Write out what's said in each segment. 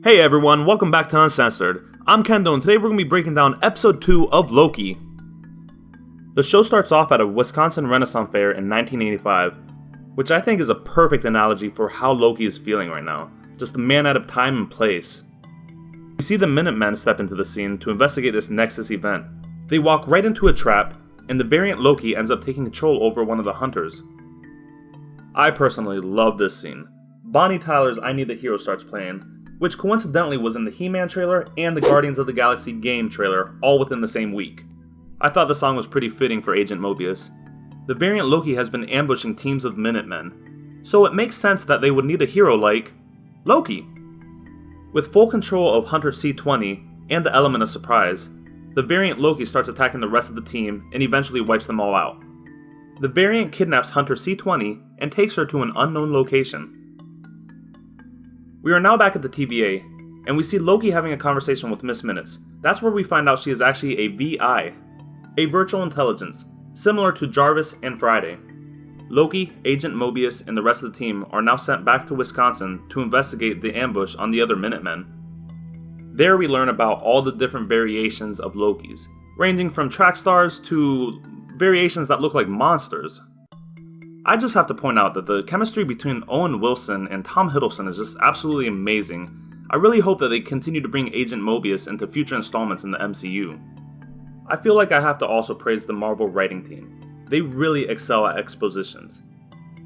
Hey everyone, welcome back to Uncensored. I'm Kendall and today we're going to be breaking down episode 2 of Loki. The show starts off at a Wisconsin Renaissance Fair in 1985, which I think is a perfect analogy for how Loki is feeling right now. Just a man out of time and place. We see the Minutemen step into the scene to investigate this Nexus event. They walk right into a trap, and the variant Loki ends up taking control over one of the hunters. I personally love this scene. Bonnie Tyler's I Need a Hero starts playing, which coincidentally was in the He-Man trailer and the Guardians of the Galaxy game trailer, all within the same week. I thought the song was pretty fitting for Agent Mobius. The variant Loki has been ambushing teams of Minutemen, so it makes sense that they would need a hero like Loki. With full control of Hunter C-20 and the element of surprise, the variant Loki starts attacking the rest of the team and eventually wipes them all out. The variant kidnaps Hunter C-20 and takes her to an unknown location. We are now back at the TVA, and we see Loki having a conversation with Miss Minutes. That's where we find out she is actually a VI, a virtual intelligence, similar to Jarvis and Friday. Loki, Agent Mobius, and the rest of the team are now sent back to Wisconsin to investigate the ambush on the other Minutemen. There we learn about all the different variations of Lokis, ranging from track stars to variations that look like monsters. I just have to point out that the chemistry between Owen Wilson and Tom Hiddleston is just absolutely amazing. I really hope that they continue to bring Agent Mobius into future installments in the MCU. I feel like I have to also praise the Marvel writing team. They really excel at expositions.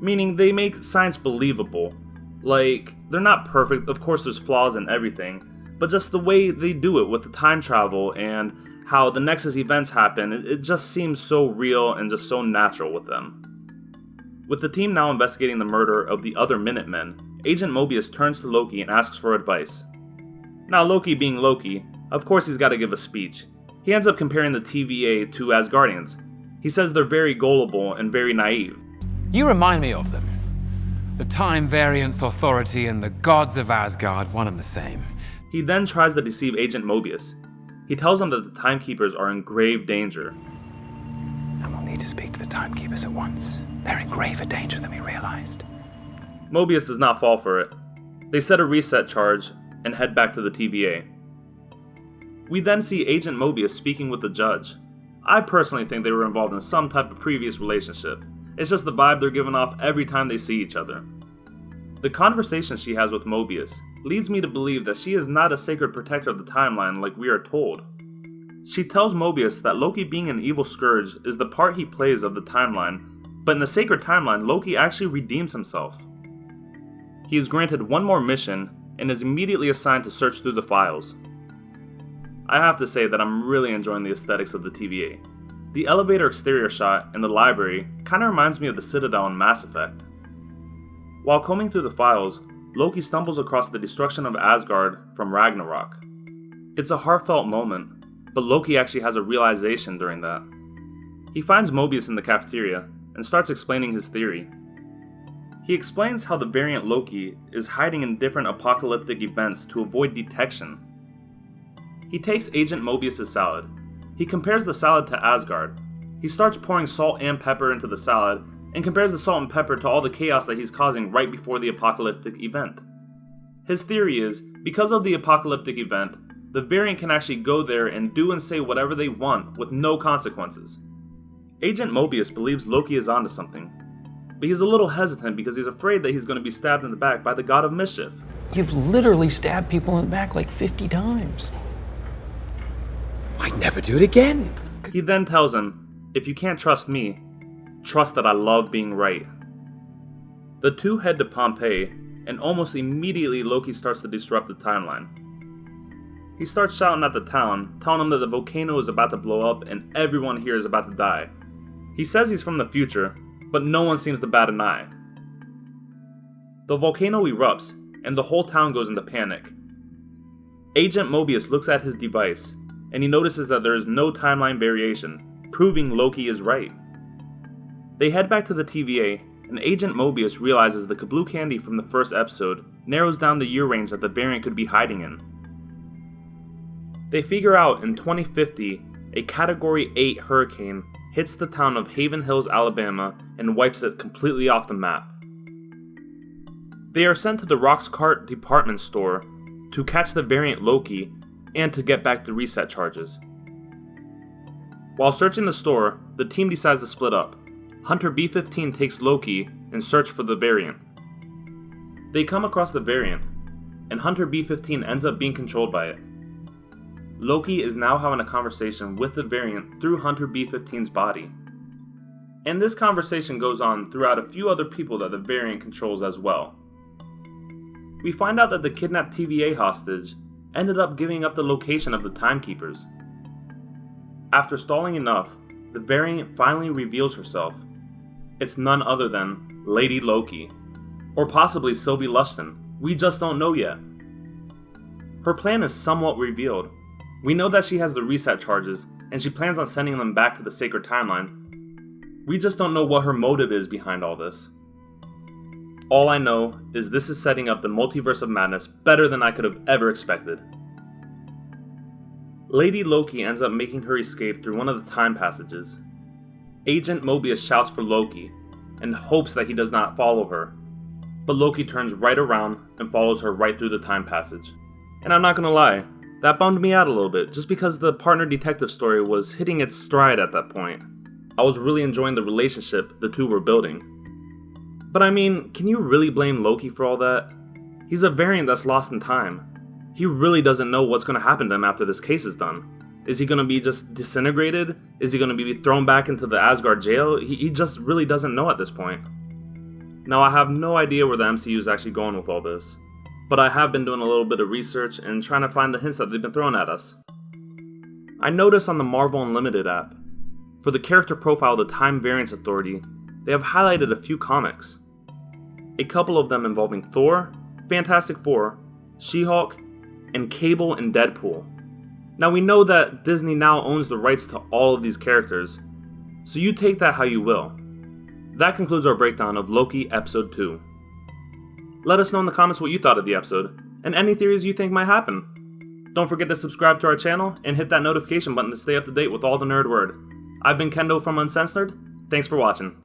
Meaning they make science believable. Like, they're not perfect, of course there's flaws in everything, but just the way they do it with the time travel and how the Nexus events happen, it just seems so real and just so natural with them. With the team now investigating the murder of the other Minutemen, Agent Mobius turns to Loki and asks for advice. Now Loki being Loki, of course he's got to give a speech. He ends up comparing the TVA to Asgardians. He says they're very gullible and very naive. You remind me of them. The Time Variance Authority and the gods of Asgard, one and the same. He then tries to deceive Agent Mobius. He tells him that the Timekeepers are in grave danger. And we'll need to speak to the Timekeepers at once. They're in graver danger than we realized. Mobius does not fall for it. They set a reset charge and head back to the TVA. We then see Agent Mobius speaking with the judge. I personally think they were involved in some type of previous relationship. It's just the vibe they're giving off every time they see each other. The conversation she has with Mobius leads me to believe that she is not a sacred protector of the timeline like we are told. She tells Mobius that Loki being an evil scourge is the part he plays of the timeline, but in the sacred timeline, Loki actually redeems himself. He is granted one more mission and is immediately assigned to search through the files. I have to say that I'm really enjoying the aesthetics of the TVA. The elevator exterior shot in the library kinda reminds me of the Citadel in Mass Effect. While combing through the files, Loki stumbles across the destruction of Asgard from Ragnarok. It's a heartfelt moment, but Loki actually has a realization during that. He finds Mobius in the cafeteria and starts explaining his theory. He explains how the variant Loki is hiding in different apocalyptic events to avoid detection. He takes Agent Mobius' salad. He compares the salad to Asgard. He starts pouring salt and pepper into the salad and compares the salt and pepper to all the chaos that he's causing right before the apocalyptic event. His theory is, because of the apocalyptic event, the variant can actually go there and do and say whatever they want with no consequences. Agent Mobius believes Loki is onto something, but he's a little hesitant because he's afraid that he's going to be stabbed in the back by the God of Mischief. You've literally stabbed people in the back like 50 times. I'd never do it again. He then tells him, if you can't trust me, trust that I love being right. The two head to Pompei, and almost immediately Loki starts to disrupt the timeline. He starts shouting at the town, telling them that the volcano is about to blow up and everyone here is about to die. He says he's from the future, but no one seems to bat an eye. The volcano erupts, and the whole town goes into panic. Agent Mobius looks at his device, and he notices that there is no timeline variation, proving Loki is right. They head back to the TVA, and Agent Mobius realizes the Kabloo candy from the first episode narrows down the year range that the variant could be hiding in. They figure out in 2050, a Category 8 hurricane hits the town of Haven Hills, Alabama, and wipes it completely off the map. They are sent to the Roxcart department store to catch the variant Loki, and to get back the reset charges. While searching the store, the team decides to split up. Hunter B-15 takes Loki and search for the variant. They come across the variant, and Hunter B-15 ends up being controlled by it. Loki is now having a conversation with the variant through Hunter B-15's body. And this conversation goes on throughout a few other people that the variant controls as well. We find out that the kidnapped TVA hostage ended up giving up the location of the timekeepers. After stalling enough, the variant finally reveals herself. It's none other than Lady Loki, or possibly Sylvie Lushton. We just don't know yet. Her plan is somewhat revealed. We know that she has the reset charges, and she plans on sending them back to the sacred timeline. We just don't know what her motive is behind all this. All I know is this is setting up the multiverse of madness better than I could have ever expected. Lady Loki ends up making her escape through one of the time passages. Agent Mobius shouts for Loki, and hopes that he does not follow her. But Loki turns right around and follows her right through the time passage. And I'm not gonna lie, that bummed me out a little bit, just because the partner detective story was hitting its stride at that point. I was really enjoying the relationship the two were building. But I mean, can you really blame Loki for all that? He's a variant that's lost in time. He really doesn't know what's gonna happen to him after this case is done. Is he gonna be just disintegrated? Is he gonna be thrown back into the Asgard jail? He just really doesn't know at this point. Now, I have no idea where the MCU is actually going with all this, but I have been doing a little bit of research and trying to find the hints that they've been throwing at us. I noticed on the Marvel Unlimited app, for the character profile of the Time Variance Authority, they have highlighted a few comics. A couple of them involving Thor, Fantastic Four, She-Hulk, and Cable and Deadpool. Now we know that Disney now owns the rights to all of these characters, so you take that how you will. That concludes our breakdown of Loki Episode 2. Let us know in the comments what you thought of the episode, and any theories you think might happen. Don't forget to subscribe to our channel, and hit that notification button to stay up to date with all the nerd word. I've been Kendo from Uncensored. Thanks for watching.